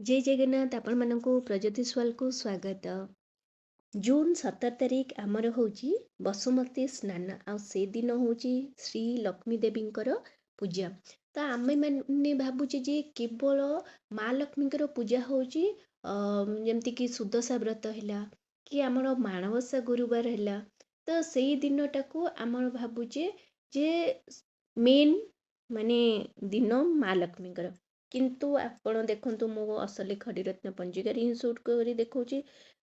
जय जगन्नाथ आपण मानक प्रज्योति स्वाल को स्वागत। जून 17 तारिख आमर होची बसुमती स्नान आ से दिन होची श्री लक्ष्मी देवींकर पूजा। तो आमे माने भाबुचे जे केवल माँ लक्ष्मींकर पूजा होची जमती कि सुदशा व्रत हैला कि आमर माणवसा गुरुवार हैला तो सेई दिनटा को आमर भाबुचे जे मेन माने दिन माँ लक्ष्मींकर। किंतु आपण देखंतु मो असली खड़ीरत्न पंजिकार ହିଁ ସୁଟ୍ କରି ଦେଖାଉଛି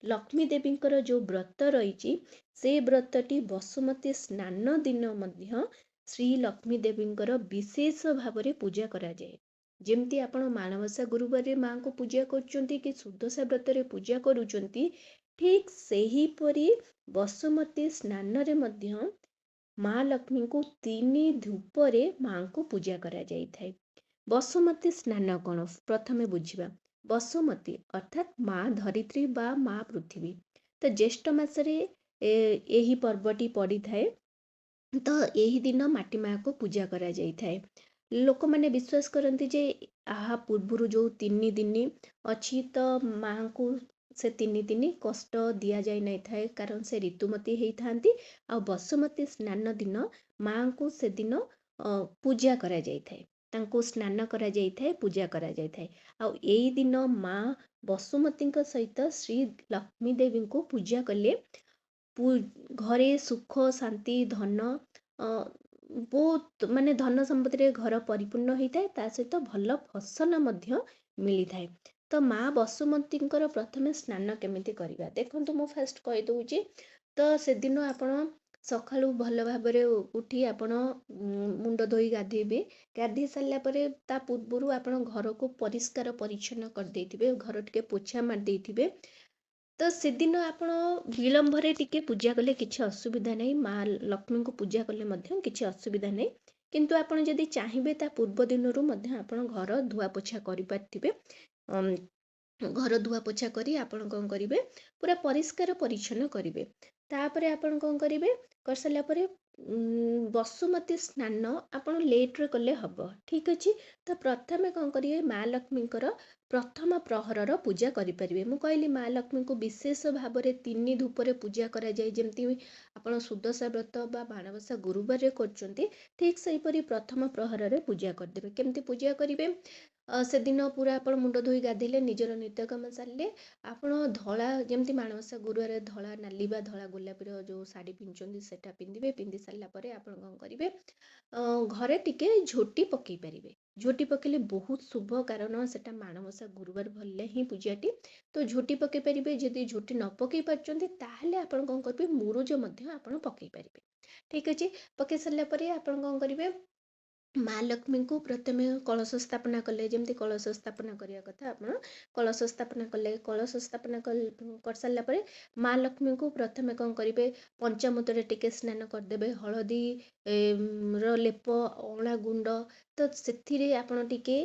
ଲକ୍ଷ୍ମୀ ଦେବୀଙ୍କର ଯେଉଁ ବ୍ରତ ରହିଛି ସେ ବ୍ରତଟି ବସୁମତୀ ସ୍ନାନ ଦିନ ମଧ୍ୟ ଶ୍ରୀ ଲକ୍ଷ୍ମୀ ଦେବୀଙ୍କର ବିଶେଷ ଭାବରେ ପୂଜା କରାଯାଏ। ଯେମିତି ଆପଣ ମାଣବସା ଗୁରୁବାରରେ ମାଙ୍କୁ ପୂଜା କରୁଛନ୍ତି କି ସୁଦଶା ବ୍ରତରେ ପୂଜା କରୁଛନ୍ତି, ଠିକ୍ ସେହିପରି ବସୁମତୀ ସ୍ନାନରେ ମଧ୍ୟ ମା ଲକ୍ଷ୍ମୀଙ୍କୁ 3 ଧୂପରେ ମାଙ୍କୁ ପୂଜା କରାଯାଇଥାଏ। ବସୁମତୀ ସ୍ନାନ କ'ଣ ପ୍ରଥମେ ବୁଝିବା। ବସୁମତୀ ଅର୍ଥାତ୍ ମା ଧରିତ୍ରୀ ବା ମା ପୃଥିବୀ। ତ ଜ୍ୟେଷ୍ଠ ମାସରେ ଏହି ପର୍ବଟି ପଡ଼ିଥାଏ। ତ ଏହି ଦିନ ମାଟି ମାକୁ ପୂଜା କରାଯାଇଥାଏ। ଲୋକମାନେ ବିଶ୍ୱାସ କରନ୍ତି ଯେ ଆହା ପୂର୍ବରୁ ଯେଉଁ 3 ଦିନ ଅଛି ତ ମାଙ୍କୁ ସେ 3 ଦିନ କଷ୍ଟ ଦିଆଯାଇ ନଥାଏ, କାରଣ ସେ ଋତୁମତୀ ହେଇଥାନ୍ତି। ଆଉ ବସୁମତୀ ସ୍ନାନ ଦିନ ମାଙ୍କୁ ସେଦିନ ପୂଜା କରାଯାଇଥାଏ, ତାଙ୍କୁ ସ୍ନାନ କରାଯାଇଥାଏ, ପୂଜା କରାଯାଇଥାଏ। ଆଉ ଏଇ ଦିନ ମା ବସୁମତୀଙ୍କ ସହିତ ଶ୍ରୀ ଲକ୍ଷ୍ମୀ ଦେବୀଙ୍କୁ ପୂଜା କଲେ ଘରେ ସୁଖ ଶାନ୍ତି ଧନ ବହୁତ ମାନେ ଧନ ସମ୍ପତ୍ତିରେ ଘର ପରିପୂର୍ଣ୍ଣ ହୋଇଥାଏ, ତା ସହିତ ଭଲ ଫସଲ ମଧ୍ୟ ମିଳିଥାଏ। ତ ମା ବସୁମତୀଙ୍କର ପ୍ରଥମେ ସ୍ନାନ କେମିତି କରିବା ଦେଖନ୍ତୁ, ମୁଁ ଫାଷ୍ଟ କହିଦେଉଛି। ତ ସେଦିନ ଆପଣ ସକାଳୁ ଭଲ ଭାବରେ ଉଠି ଆପଣ ମୁଣ୍ଡ ଧୋଇ ଗାଧେଇବେ। ଗାଧେଇ ସାରିଲା ପରେ ତା ପୂର୍ବରୁ ଆପଣ ଘରକୁ ପରିଷ୍କାର ପରିଚ୍ଛନ୍ନ କରିଦେଇଥିବେ, ଘର ଟିକେ ପୋଛା ମାରି ଦେଇଥିବେ। ତ ସେଦିନ ଆପଣ ବିଳମ୍ବରେ ଟିକେ ପୂଜା କଲେ କିଛି ଅସୁବିଧା ନାହିଁ, ମା ଲକ୍ଷ୍ମୀଙ୍କୁ ପୂଜା କଲେ ମଧ୍ୟ କିଛି ଅସୁବିଧା ନାହିଁ। କିନ୍ତୁ ଆପଣ ଯଦି ଚାହିଁବେ ତା ପୂର୍ବ ଦିନରୁ ମଧ୍ୟ ଆପଣ ଘର ଧୁଆପୋଛା କରିପାରିଥିବେ। ଘର ଧୁଆପୋଛା କରି ଆପଣ କ'ଣ କରିବେ, ପୁରା ପରିଷ୍କାର ପରିଚ୍ଛନ୍ନ କରିବେ। ତାପରେ ଆପଣ କ'ଣ କରିବେ, କରିସାରିଲା ପରେ ବସୁମତୀ ସ୍ନାନ ଆପଣ ଲେଟ୍ରେ କଲେ ହେବ, ଠିକ୍ ଅଛି। ତ ପ୍ରଥମେ କ'ଣ କରିବେ, ମା ଲକ୍ଷ୍ମୀଙ୍କର ପ୍ରଥମ ପ୍ରହରର ପୂଜା କରିପାରିବେ। ମୁଁ କହିଲି ମା ଲକ୍ଷ୍ମୀଙ୍କୁ ବିଶେଷ ଭାବରେ 3 ଧୂପରେ ପୂଜା କରାଯାଏ। ଯେମିତି ଆପଣ ସୁଦଶା ବ୍ରତ ବା ମାଣବସା ଗୁରୁବାରରେ କରୁଛନ୍ତି, ଠିକ୍ ସେହିପରି ପ୍ରଥମ ପ୍ରହରରେ ପୂଜା କରିଦେବେ। କେମିତି ପୂଜା କରିବେ, ସେଦିନ ପୁରା ଆପଣ ମୁଣ୍ଡ ଧୋଇ ଗାଧେଇଲେ, ନିଜର ନିତ୍ୟକର୍ମ ସାରିଲେ, ଆପଣ ଧଳା ଯେମିତି ମାଣବସା ଗୁରୁବାରରେ ଧଳା ନାଲି ବା ଧଳା ଗୋଲାପୀର ଯେଉଁ ଶାଢ଼ୀ ପିନ୍ଧୁଛନ୍ତି ସେଟା ପିନ୍ଧିବେ। ପିନ୍ଧି ସାରିଲା ପରେ ଆପଣ କ'ଣ କରିବେ, ଘରେ ଟିକେ ଝୋଟି ପକାଇ ପାରିବେ। ଝୋଟି ପକାଇଲେ ବହୁତ ଶୁଭ, କାରଣ ସେଟା ମାଣବସା ଗୁରୁବାର ଭଲେ ହିଁ ପୂଜାଟି। ତ ଝୋଟି ପକାଇ ପାରିବେ। ଯଦି ଝୋଟି ନ ପକାଇ ପାରୁଛନ୍ତି ତାହେଲେ ଆପଣ କ'ଣ କରିବେ, ମୁରୁଜ ମଧ୍ୟ ଆପଣ ପକାଇ ପାରିବେ, ଠିକ୍ ଅଛି। ପକାଇ ସାରିଲା ପରେ ଆପଣ କ'ଣ କରିବେ, ମା ଲକ୍ଷ୍ମୀଙ୍କୁ ପ୍ରଥମେ କଳସ ସ୍ଥାପନା କଲେ, ଯେମିତି କଳସ ସ୍ଥାପନା କରିବା କଥା ଆପଣ କଳସ ସ୍ଥାପନା କଲେ। କଳସ ସ୍ଥାପନା କରିସାରିଲା ପରେ ମା ଲକ୍ଷ୍ମୀଙ୍କୁ ପ୍ରଥମେ କ'ଣ କରିବେ, ପଞ୍ଚାମୃତରେ ଟିକେ ସ୍ନାନ କରିଦେବେ। ହଳଦୀ ର ଲେପ, ଅଁଳା ଗୁଣ୍ଡ, ତ ସେଥିରେ ଆପଣ ଟିକେ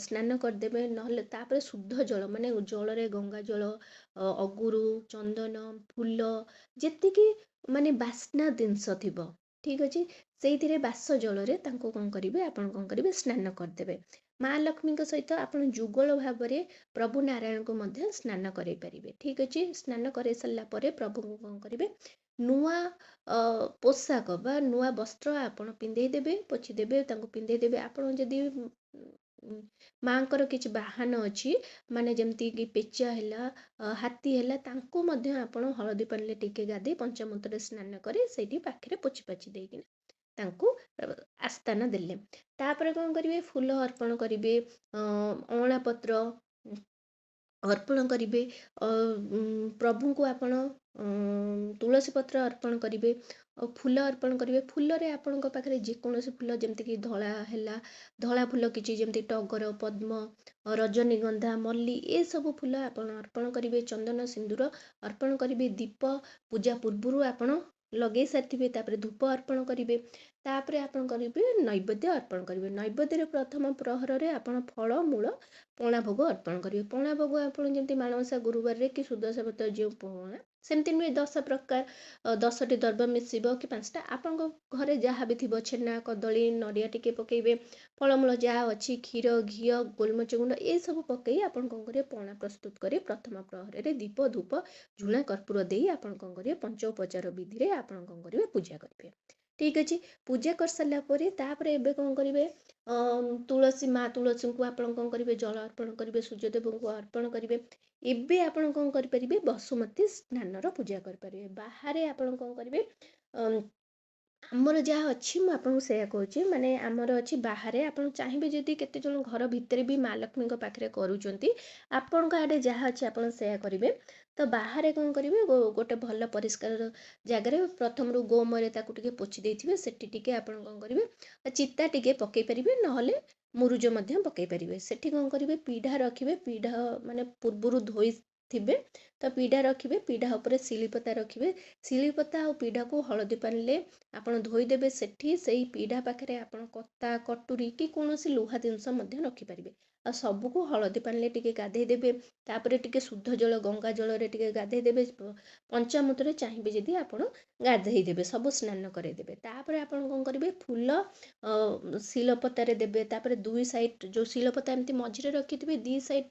ସ୍ନାନ କରିଦେବେ। ନହେଲେ ତାପରେ ଶୁଦ୍ଧ ଜଳ, ମାନେ ଜଳରେ ଗଙ୍ଗା ଜଳ, ଅଗୁରୁ, ଚନ୍ଦନ, ଫୁଲ, ଯେତିକି ମାନେ ବାସ୍ନା ଜିନିଷ ଥିବ, ଠିକ୍ ଅଛି, ସେଇଥିରେ ବାସ ଜଳରେ ତାଙ୍କୁ କ'ଣ କରିବେ, ଆପଣ କ'ଣ କରିବେ, ସ୍ନାନ କରିଦେବେ। ମା ଲକ୍ଷ୍ମୀଙ୍କ ସହିତ ଆପଣ ଯୁଗଳ ଭାବରେ ପ୍ରଭୁ ନାରାୟଣଙ୍କୁ ମଧ୍ୟ ସ୍ନାନ କରାଇ ପାରିବେ, ଠିକ୍ ଅଛି। ସ୍ନାନ କରାଇ ସାରିଲା ପରେ ପ୍ରଭୁଙ୍କୁ କ'ଣ କରିବେ, ନୂଆ ପୋଷାକ ବା ନୂଆ ବସ୍ତ୍ର ଆପଣ ପିନ୍ଧେଇ ଦେବେ, ପୋଛି ଦେବେ, ତାଙ୍କୁ ପିନ୍ଧେଇ ଦେବେ। ଆପଣ ଯଦି ମାଙ୍କର କିଛି ବାହନ ଅଛି, ମାନେ ଯେମିତିକି ପେଚା ହେଲା, ହାତୀ ହେଲା, ତାଙ୍କୁ ମଧ୍ୟ ଆପଣ ହଳଦୀ ପାଣିରେ ଟିକେ ଗାଧେଇ ପଞ୍ଚାମୃତରେ ସ୍ନାନ କରି ସେଇଠି ପାଖରେ ପୋଛି ପାଛି ଦେଇକିନା ତାଙ୍କୁ ଆସ୍ଥାନ ଦେଲେ। ତାପରେ କ'ଣ କରିବେ, ଫୁଲ ଅର୍ପଣ କରିବେ, ଅଁଳା ପତ୍ର ଅର୍ପଣ କରିବେ। ପ୍ରଭୁଙ୍କୁ ଆପଣ ତୁଳସୀ ପତ୍ର ଅର୍ପଣ କରିବେ, ଫୁଲ ଅର୍ପଣ କରିବେ। ଫୁଲରେ ଆପଣଙ୍କ ପାଖରେ ଯେକୌଣସି ଫୁଲ, ଯେମିତିକି ଧଳା ହେଲା, ଧଳା ଫୁଲ କିଛି ଯେମିତି ଟଗର, ପଦ୍ମ, ରଜନୀଗନ୍ଧା, ମଲ୍ଲି, ଏସବୁ ଫୁଲ ଆପଣ ଅର୍ପଣ କରିବେ। ଚନ୍ଦନ ସିନ୍ଦୁର ଅର୍ପଣ କରିବେ। ଦୀପ ପୂଜା ପୂର୍ବରୁ ଆପଣ ଲଗେଇ ସାରିଥିବେ, ତାପରେ ଧୂପ ଅର୍ପଣ କରିବେ। ତାପରେ ଆପଣ କରିବେ ନୈବେଦ୍ୟ ଅର୍ପଣ କରିବେ। ନୈବେଦ୍ୟରେ ପ୍ରଥମ ପ୍ରହରରେ ଆପଣ ଫଳ ମୂଳ ପଣା ଭୋଗ ଅର୍ପଣ କରିବେ। ପଣା ଭୋଗ ଆପଣ ଯେମିତି ମାଣବସା ଗୁରୁବାରରେ କି ସୁଦଶା ବ୍ରତରେ ଯେଉଁ ପଣା ସେମିତି ନୁହେଁ 10 ପ୍ରକାର 10ଟି ଦ୍ରବ୍ୟ ମିଶିବ କି 5ଟା ଆପଣଙ୍କ ଘରେ ଯାହା ବି ଥିବ ଛେନା କଦଳୀ ନଡ଼ିଆ ଟିକେ ପକେଇବେ ଫଳମୂଳ ଯାହା ଅଛି କ୍ଷୀର ଘିଅ ଗୋଲମରିଚ ଗୁଣ୍ଡ ଏସବୁ ପକେଇ ଆପଣ କ'ଣ କରିବେ ପଣା ପ୍ରସ୍ତୁତ କରି ପ୍ରଥମ ପ୍ରହରରେ ଦୀପ ଧୂପ ଝୁଣା କର୍ପୂର ଦେଇ ଆପଣ କ'ଣ କରିବେ ପଞ୍ଚୋପଚାର ବିଧିରେ ଆପଣ କ'ଣ କରିବେ ପୂଜା କରିବେ। ଠିକ୍ ଅଛି। ପୂଜା କରିସାରିଲା ପରେ ତାପରେ ଏବେ କ'ଣ କରିବେ ତୁଳସୀ ମା ତୁଳସୀଙ୍କୁ ଆପଣ କ'ଣ କରିବେ ଜଳ ଅର୍ପଣ କରିବେ ସୂର୍ଯ୍ୟଦେବଙ୍କୁ ଅର୍ପଣ କରିବେ। ଏବେ ଆପଣ କ'ଣ କରିପାରିବେ ବସୁମତୀ ସ୍ନାନର ପୂଜା କରିପାରିବେ। ବାହାରେ ଆପଣ କ'ଣ କରିବେ ଆମର ଯାହା ଅଛି ମୁଁ ଆପଣଙ୍କୁ ସେଇଆ କହୁଛି ମାନେ ଆମର ଅଛି ବାହାରେ ଆପଣ ଚାହିଁବେ ଯଦି କେତେଜଣ ଘର ଭିତରେ ବି ମା ଲକ୍ଷ୍ମୀଙ୍କ ପାଖରେ କରୁଛନ୍ତି ଆପଣଙ୍କ ଆଡ଼େ ଯାହା ଅଛି ଆପଣ ସେଇଆ କରିବେ। ତ ବାହାରେ କ'ଣ କରିବେ ଗୋଟେ ଭଲ ପରିଷ୍କାର ଜାଗାରେ ପ୍ରଥମରୁ ଗୋମୟରେ ତାକୁ ଟିକେ ପୋଛି ଦେଇଥିବେ ସେଠି ଟିକେ ଆପଣ କ'ଣ କରିବେ ଚିତା ଟିକେ ପକେଇ ପାରିବେ ନହେଲେ ମୁରୁଜ ମଧ୍ୟ ପକେଇ ପାରିବେ। ସେଠି କ'ଣ କରିବେ ପିଢ଼ା ରଖିବେ ପିଢ଼ା ମାନେ ପୂର୍ବରୁ ଧୋଇଥିବେ ତ ପିଢ଼ା ରଖିବେ ପିଢ଼ା ଉପରେ ଶିଳିପତା ରଖିବେ ଶିଳିପତା ଆଉ ପିଢ଼ାକୁ ହଳଦୀ ପାଣିରେ ଆପଣ ଧୋଇଦେବେ ସେଠି ସେଇ ପିଢ଼ା ପାଖରେ ଆପଣ କତା କଟୁରୀ କି କୌଣସି ଲୁହା ଜିନିଷ ମଧ୍ୟ ରଖିପାରିବେ। ଆଉ ସବୁକୁ ହଳଦୀ ପାଣିରେ ଟିକେ ଗାଧେଇ ଦେବେ ତାପରେ ଟିକେ ଶୁଦ୍ଧ ଜଳ ଗଙ୍ଗା ଜଳରେ ଟିକେ ଗାଧେଇ ଦେବେ ପଞ୍ଚାମୃତରେ ଚାହିଁବେ ଯଦି ଆପଣ ଗାଧେଇ ଦେବେ ସବୁ ସ୍ନାନ କରେଇଦେବେ। ତାପରେ ଆପଣ କ'ଣ କରିବେ ଫୁଲ ଶିଳପତାରେ ଦେବେ ତାପରେ ଦୁଇ ସାଇଡ୍ ଯେଉଁ ଶିଳପତା ଏମିତି ମଝିରେ ରଖିଥିବେ ଦୁଇ ସାଇଡ୍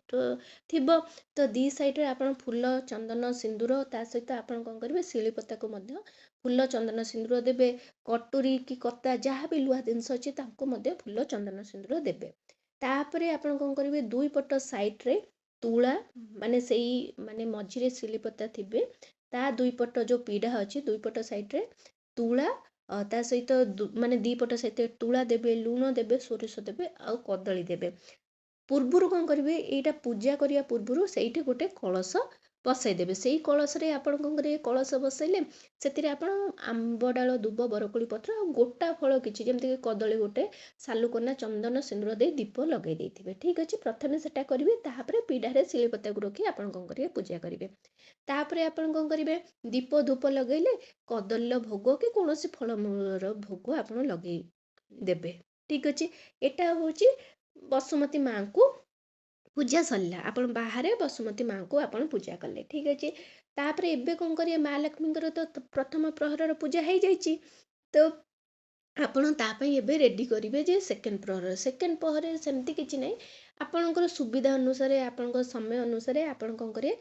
ଥିବ ତ ଦୁଇ ସାଇଡ୍ରେ ଆପଣ ଫୁଲ ଚନ୍ଦନ ସିନ୍ଦୁର ତା ସହିତ ଆପଣ କ'ଣ କରିବେ ଶିଳିପତାକୁ ମଧ୍ୟ ଫୁଲ ଚନ୍ଦନ ସିନ୍ଦୁର ଦେବେ କଟୁରୀ କି କତା ଯାହା ବି ଲୁହା ଜିନିଷ ଅଛି ତାଙ୍କୁ ମଧ୍ୟ ଫୁଲ ଚନ୍ଦନ ସିନ୍ଦୁର ଦେବେ। ତାପରେ ଆପଣ କ'ଣ କରିବେ ଦୁଇ ପଟ ସାଇଡ୍ରେ ତୁଳା ମାନେ ସେଇ ମାନେ ମଝିରେ ଶିଳିପତା ଥିବେ ତା ଦୁଇ ପଟ ଯେଉଁ ପିଢ଼ା ଅଛି ଦୁଇ ପଟ ସାଇଡ୍ରେ ତୁଳା ତା ସହିତ ମାନେ ଦୁଇ ପଟ ସହିତ ତୁଳା ଦେବେ ଲୁଣ ଦେବେ ସୋରିଷ ଦେବେ ଆଉ କଦଳୀ ଦେବେ। ପୂର୍ବରୁ କ'ଣ କରିବେ ଏଇଟା ପୂଜା କରିବା ପୂର୍ବରୁ ସେଇଠି ଗୋଟେ କଳସ ବସାଇ ଦେବେ ସେଇ କଳସରେ ଆପଣ କ'ଣ କରିବେ କଳସ ବସାଇଲେ ସେଥିରେ ଆପଣ ଆମ୍ବ ଡାଳ ଦୁବ ବରକୋଳି ପତ୍ର ଆଉ ଗୋଟା ଫଳ କିଛି ଯେମିତିକି କଦଳୀ ଗୋଟେ ସାଲୁକନା ଚନ୍ଦନ ସିନ୍ଦୁର ଦେଇ ଦୀପ ଲଗାଇ ଦେଇଥିବେ। ଠିକ୍ ଅଛି ପ୍ରଥମେ ସେଟା କରିବେ ତାପରେ ପିଢ଼ାରେ ଶିଳିପତାକୁ ରଖି ଆପଣ କ'ଣ କରିବେ ପୂଜା କରିବେ। ତାପରେ ଆପଣ କ'ଣ କରିବେ ଦୀପ ଧୂପ ଲଗାଇଲେ କଦଳୀର ଭୋଗ କି କୌଣସି ଫଳମୂଳର ଭୋଗ ଆପଣ ଲଗାଇ ଦେବେ। ଠିକ୍ ଅଛି ଏଟା ହେଉଛି ବସୁମତୀ ମାଙ୍କୁ ପୂଜା ସରିଲା ଆପଣ ବାହାରେ ବସୁମତୀ ମାଙ୍କୁ ଆପଣ ପୂଜା କଲେ। ଠିକ୍ ଅଛି ତାପରେ ଏବେ କ'ଣ କରିବେ ମା ଲକ୍ଷ୍ମୀଙ୍କର ତ ପ୍ରଥମ ପ୍ରହରର ପୂଜା ହେଇଯାଇଛି ତ ଆପଣ ତା ପାଇଁ ଏବେ ରେଡ଼ି କରିବେ ଯେ ସେକେଣ୍ଡ ପ୍ରହରରେ ସେମିତି କିଛି ନାହିଁ ଆପଣଙ୍କର ସୁବିଧା ଅନୁସାରେ ଆପଣଙ୍କ ସମୟ ଅନୁସାରେ ଆପଣ କ'ଣ କରିବେ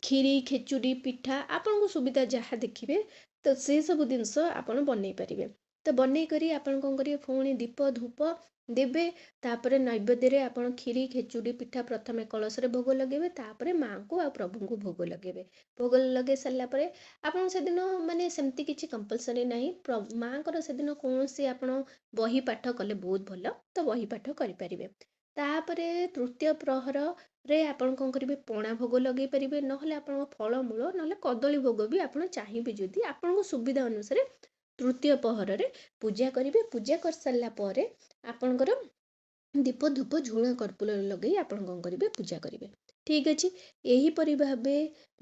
କ୍ଷୀରି ଖେଚୁଡ଼ି ପିଠା ଆପଣଙ୍କ ସୁବିଧା ଯାହା ଦେଖିବେ ତ ସେସବୁ ଜିନିଷ ଆପଣ ବନେଇ ପାରିବେ। ତ ବନେଇ କରି ଆପଣ କ'ଣ କରିବେ ପୁଣି ଦୀପ ଧୂପ ଦେବେ ତାପରେ ନୈବେଦ୍ୟରେ ଆପଣ କ୍ଷୀରି ଖେଚୁଡ଼ି ପିଠା ପ୍ରଥମେ କଳସରେ ଭୋଗ ଲଗାଇବେ ତାପରେ ମାଆଙ୍କୁ ଆଉ ପ୍ରଭୁଙ୍କୁ ଭୋଗ ଲଗାଇବେ। ଭୋଗ ଲଗାଇ ସାରିଲା ପରେ ଆପଣ ସେଦିନ ମାନେ ସେମିତି କିଛି କମ୍ପଲସରି ନାହିଁ ମାଆଙ୍କର ସେଦିନ କୌଣସି ଆପଣ ବହି ପାଠ କଲେ ବହୁତ ଭଲ ତ ବହି ପାଠ କରିପାରିବେ। ତାପରେ ତୃତୀୟ ପ୍ରହରରେ ଆପଣ କ'ଣ କରିବେ ପଣା ଭୋଗ ଲଗାଇ ପାରିବେ ନହେଲେ ଆପଣଙ୍କ ଫଳମୂଳ ନହେଲେ କଦଳୀ ଭୋଗ ବି ଆପଣ ଚାହିଁବେ ଯଦି ଆପଣଙ୍କ ସୁବିଧା ଅନୁସାରେ ତୃତୀୟ ପ୍ରହରରେ ପୂଜା କରିବେ। ପୂଜା କରିସାରିଲା ପରେ ଆପଣଙ୍କର ଦୀପ ଧୂପ ଝୁଣା କର୍ପୂର ଲଗାଇ ଆପଣ କ'ଣ କରିବେ ପୂଜା କରିବେ। ଠିକ୍ ଅଛି ଏହିପରି ଭାବେ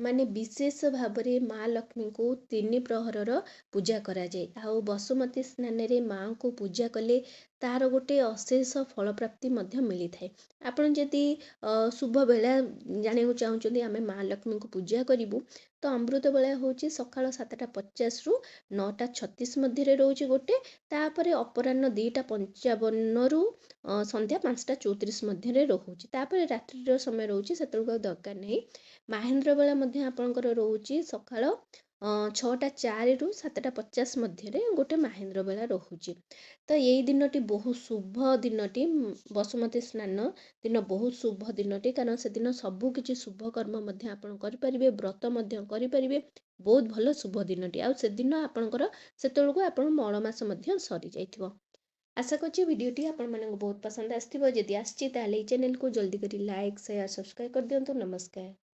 ମାନେ ବିଶେଷ ଭାବରେ ମା ଲକ୍ଷ୍ମୀଙ୍କୁ 3 ପ୍ରହରର ପୂଜା କରାଯାଏ। ଆଉ ବସୁମତୀ ସ୍ନାନରେ ମାଙ୍କୁ ପୂଜା କଲେ ତାର ଗୋଟେ ଅଶେଷ ଫଳପ୍ରାପ୍ତି ମଧ୍ୟ ମିଳିଥାଏ। ଆପଣ ଯଦି ଶୁଭ ବେଳା ଜାଣିବାକୁ ଚାହୁଁଛନ୍ତି ଆମେ ମା ଲକ୍ଷ୍ମୀଙ୍କୁ ପୂଜା କରିବୁ ତ ଅମୃତ ବେଳା ହେଉଛି ସକାଳ 7ଟା 50ରୁ 9ଟା 36 ମଧ୍ୟରେ ରହୁଛି ଗୋଟେ ତାପରେ ଅପରାହ୍ନ 2ଟା 55ରୁ ସନ୍ଧ୍ୟା 5ଟା 34 ମଧ୍ୟରେ ରହୁଛି ତାପରେ ରାତ୍ରିର ସମୟ ରହୁଛି ସେତେବେଳକୁ ଆଉ ଦରକାର ନାହିଁ। ମାହେନ୍ଦ୍ର ବେଳା ମଧ୍ୟ ଆପଣଙ୍କର ରହୁଛି ସକାଳ 6ଟା 4ରୁ 7ଟା 50 ମଧ୍ୟରେ ଗୋଟେ ମାହେନ୍ଦ୍ର ବେଳା ରହୁଛି। ତ ଏଇ ଦିନଟି ବହୁତ ଶୁଭ ଦିନଟି ବସୁମତୀ ସ୍ନାନ ଦିନ ବହୁତ ଶୁଭ ଦିନଟି କାରଣ ସେଦିନ ସବୁ କିଛି ଶୁଭ କର୍ମ ମଧ୍ୟ ଆପଣ କରିପାରିବେ ବ୍ରତ ମଧ୍ୟ କରିପାରିବେ ବହୁତ ଭଲ ଶୁଭ ଦିନଟି ଆଉ ସେଦିନ ଆପଣଙ୍କର ସେତେବେଳକୁ ଆପଣ ମଳ ମାସ ମଧ୍ୟ ସରିଯାଇଥିବ। ଆଶା କରୁଛି ଭିଡ଼ିଓଟି ଆପଣମାନଙ୍କୁ ବହୁତ ପସନ୍ଦ ଆସିଥିବ ଯଦି ଆସିଛି ତାହେଲେ ଏଇ ଚ୍ୟାନେଲକୁ ଜଲ୍ଦି କରି ଲାଇକ୍ ସେୟାର ସବସ୍କ୍ରାଇବ୍ କରିଦିଅନ୍ତୁ। ନମସ୍କାର।